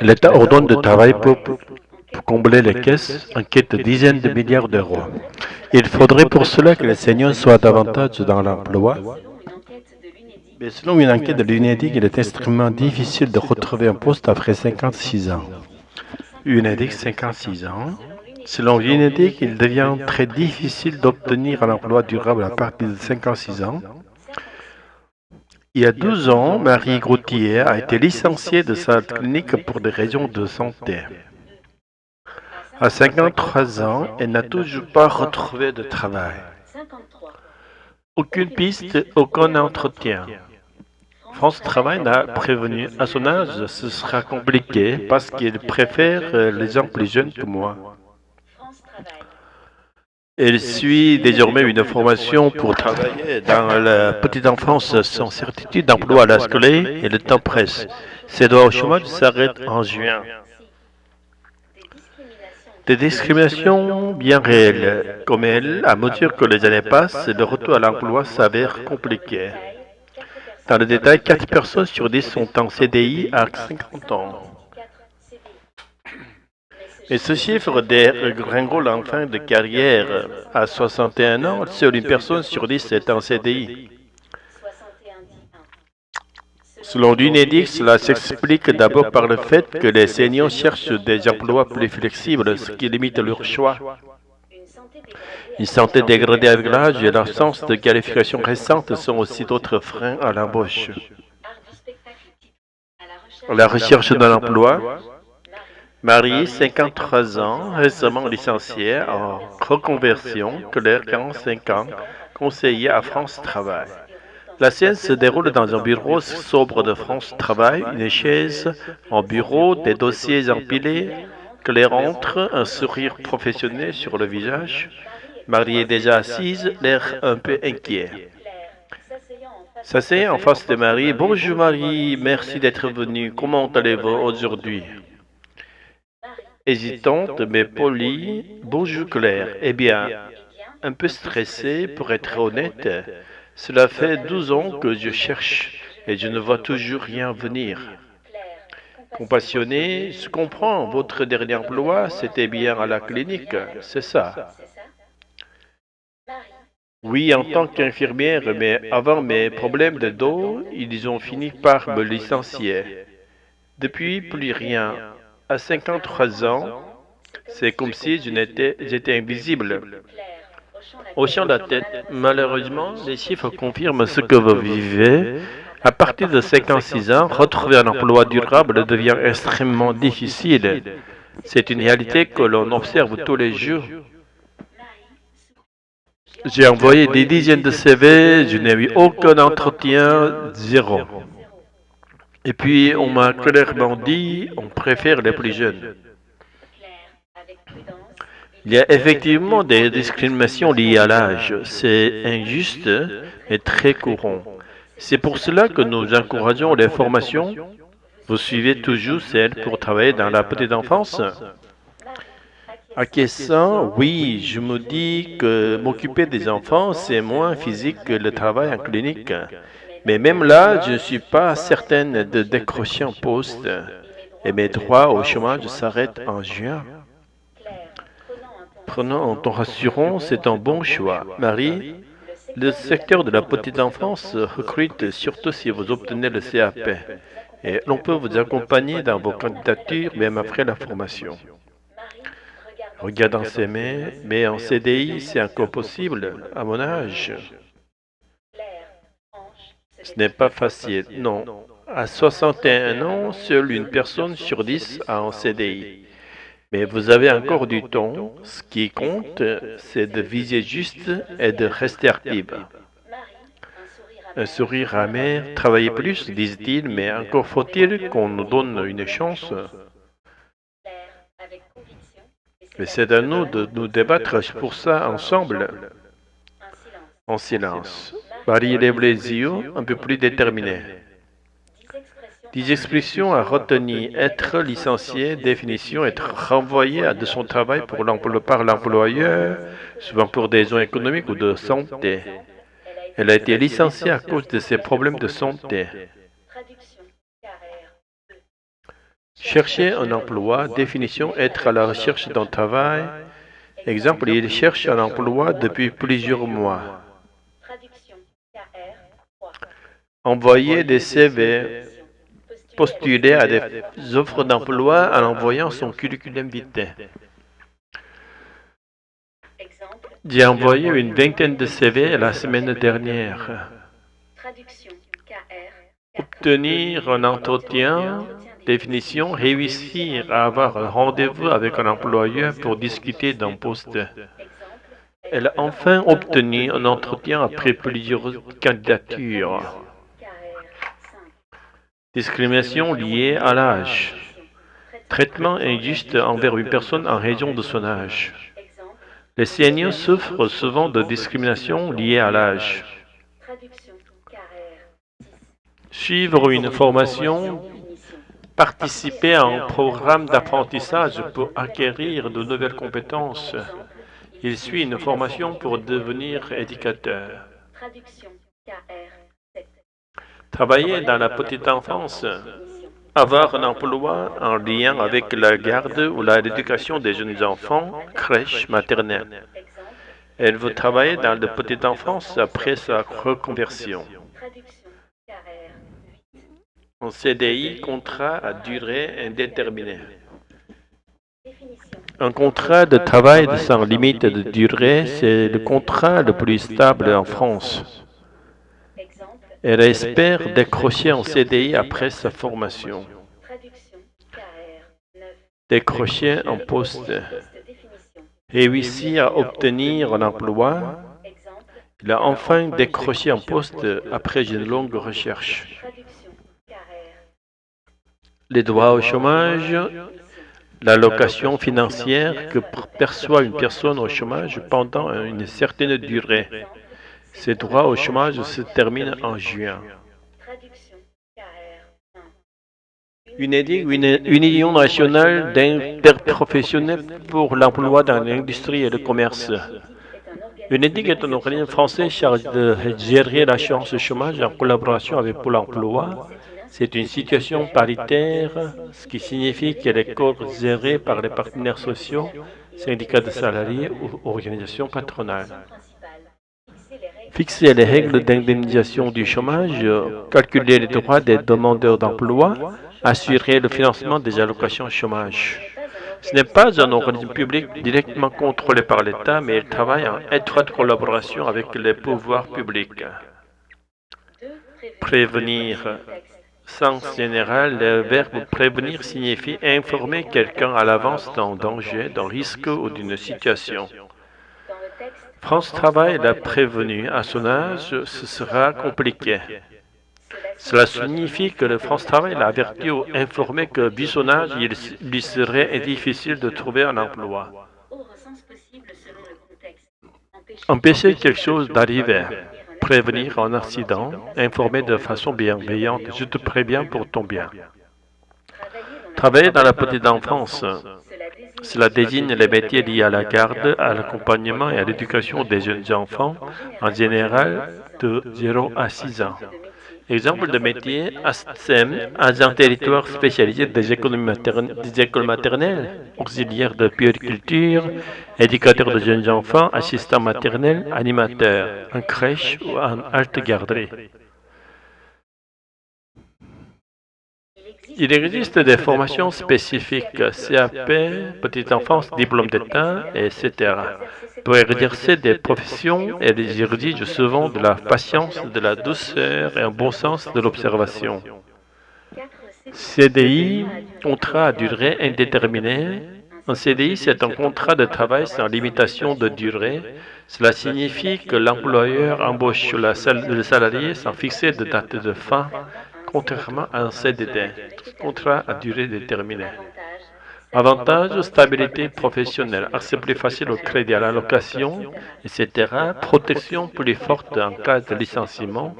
L'État ordonne de travailler pour combler les caisses en quête de dizaines de milliards d'euros. Il faudrait pour cela que les seniors soient davantage dans l'emploi. Mais selon une enquête de l'UNEDIC, il est extrêmement difficile de retrouver un poste après 56 ans. UNEDIC, 56 ans. Selon l'UNEDIC, il devient très difficile d'obtenir un emploi durable à partir de 56 ans. Il y a 12 ans, Marie Groutier a été licenciée de sa clinique pour des raisons de santé. À 53 ans, elle n'a toujours pas retrouvé de travail. Aucune piste, aucun entretien. France Travail n'a prévenu. À son âge, ce sera compliqué parce qu'il préfère les gens plus jeunes que moi. Elle suit désormais une formation pour travailler dans la petite enfance sans certitude d'emploi à la scolaire et le temps presse. Ses droits au chômage s'arrêtent en juin. Des discriminations bien réelles. Comme elle, à mesure que les années passent, le retour à l'emploi s'avère compliqué. Dans le détail, 4 personnes sur 10 sont en CDI à 50 ans. Et ce chiffre dégringole en fin de carrière. À 61 ans, seule une personne sur 10 est en CDI. Selon l'UNEDIC, cela s'explique d'abord par le fait que les seniors cherchent des emplois plus flexibles, ce qui limite leur choix. Une santé dégradée avec l'âge et l'absence de qualifications récentes sont aussi d'autres freins à l'embauche. La recherche d'un emploi. Marie, 53 ans, récemment licenciée en reconversion, Claire, 45 ans, conseillère à France Travail. La scène se déroule dans un bureau sobre de France Travail, une chaise en bureau, des dossiers empilés. Claire entre, un sourire professionnel sur le visage. Marie est déjà assise, l'air un peu inquiet. S'asseyant en face de Marie. Bonjour Marie, merci d'être venue. Comment allez-vous aujourd'hui? Hésitante mais polie. Bonjour Claire. Eh bien, un peu stressée pour être honnête. Cela fait 12 ans que je cherche et je ne vois toujours rien venir. Compassionnée, je comprends, votre dernier emploi, c'était bien à la clinique, c'est ça? Oui, en tant qu'infirmière, mais avant mes problèmes de dos, ils ont fini par me licencier. Depuis, plus rien. À 53 ans, c'est comme si j'étais invisible. Hochant la tête, malheureusement, les chiffres confirment ce que vous vivez. À partir de 56 ans, retrouver un emploi durable devient extrêmement difficile. C'est une réalité que l'on observe tous les jours. J'ai envoyé des dizaines de CV, je n'ai eu aucun entretien, zéro. Et puis, on m'a clairement dit, on préfère les plus jeunes. Il y a effectivement des discriminations liées à l'âge. C'est injuste et très courant. C'est pour cela que nous encourageons les formations. Vous suivez toujours celles pour travailler dans la petite enfance? Acquiescent, oui, je me dis que m'occuper des enfants, c'est moins physique que le travail en clinique. Mais même là, je ne suis pas certaine de décrocher un poste. Et mes droits au chômage s'arrêtent en juin. Prenant en ton rassurant, c'est un bon choix. Marie, le secteur de la petite enfance recrute surtout si vous obtenez le CAP. Et l'on peut vous accompagner dans vos candidatures, même après la formation. Regardant ses mains, mais en CDI, c'est encore possible, à mon âge. Ce n'est pas facile, non. À 61 ans, seule une personne sur 10 a un CDI. Mais vous avez encore du temps. Ce qui compte, c'est de viser juste et de rester active. Un sourire amer, travailler plus, disent-ils, mais encore faut-il qu'on nous donne une chance. Mais c'est à nous de nous débattre pour ça ensemble. En silence. Marie lève les yeux, un peu plus déterminée. 10 expressions à retenir. Être licencié, définition, être renvoyé de son travail par l'employeur, souvent pour des raisons économiques ou de santé. Elle a été licenciée à cause de ses problèmes de santé. Chercher un emploi, définition être à la recherche d'un travail. Exemple, il cherche un emploi depuis plusieurs mois. Envoyer des CV, postuler à des offres d'emploi en envoyant son curriculum vitae. J'ai envoyé une vingtaine de CV la semaine dernière. Obtenir un entretien, définition, réussir à avoir un rendez-vous avec un employeur pour discuter d'un poste. Elle a enfin obtenu un entretien après plusieurs candidatures. Discrimination liée à l'âge. Traitement injuste envers une personne en raison de son âge. Les seniors souffrent souvent de discrimination liée à l'âge. Suivre une formation, participer à un programme d'apprentissage pour acquérir de nouvelles compétences. Il suit une formation pour devenir éducateur. Travailler dans la petite enfance. Avoir un emploi en lien avec la garde ou l'éducation des jeunes enfants, crèche, maternelle. Elle veut travailler dans la petite enfance après sa reconversion. En CDI, contrat à durée indéterminée. Un contrat de travail sans limite de durée, c'est le contrat le plus stable en France. Elle espère décrocher un CDI après sa formation. Décrocher un poste. Réussir à obtenir un emploi. Il a enfin décroché un poste après une longue recherche. Les droits au chômage, l'allocation financière que perçoit une personne au chômage pendant une certaine durée. Ces droits au chômage se terminent en juin. Une union nationale d'interprofessionnels pour l'emploi dans l'industrie et le commerce. L'UNEDIC est un organisme français chargé de gérer l'assurance chômage en collaboration avec Pôle emploi. C'est une situation paritaire, ce qui signifie qu'elle est co-gérée par les partenaires sociaux, syndicats de salariés ou organisations patronales. Fixer les règles d'indemnisation du chômage, calculer les droits des demandeurs d'emploi, assurer le financement des allocations chômage. Ce n'est pas un organisme public directement contrôlé par l'État, mais il travaille en étroite collaboration avec les pouvoirs publics. Prévenir. Sens général, le verbe prévenir signifie informer quelqu'un à l'avance d'un danger, d'un risque ou d'une situation. France Travail l'a prévenu, à son âge, ce sera compliqué. Cela signifie que le France Travail l'a averti ou informé que, vu son âge, il lui serait difficile de trouver un emploi. Empêcher quelque chose d'arriver. Prévenir un accident, informer de façon bienveillante, je te préviens pour ton bien. Travailler dans la petite enfance. Cela désigne les métiers liés à la garde, à l'accompagnement et à l'éducation des jeunes enfants, en général de 0 à 6 ans. Exemple de métier, ASTSEM, agent territoire spécialisé des écoles maternelles, auxiliaire de puériculture, éducateur de jeunes enfants, assistant maternel, animateur, en crèche ou en halte garderie. Il existe des formations spécifiques, CAP, petite enfance, diplôme d'État, etc. Pour exercer des professions, elles exigent souvent de la patience, de la douceur et un bon sens de l'observation. CDI, contrat à durée indéterminée. Un CDI, c'est un contrat de travail sans limitation de durée. Cela signifie que l'employeur embauche le salarié sans fixer de date de fin, contrairement à un CDD, contrat à durée déterminée. Avantages, stabilité professionnelle, accès plus facile au crédit à l'allocation, etc. Protection plus forte en cas de licenciement.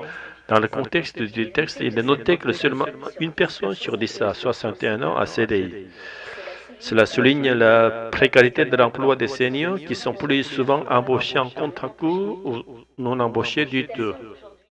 Dans le contexte du texte, il est noté que seulement une personne sur 10 à 61 ans a CDI. Cela souligne la précarité de l'emploi des seniors qui sont plus souvent embauchés en contrat court ou non embauchés du tout.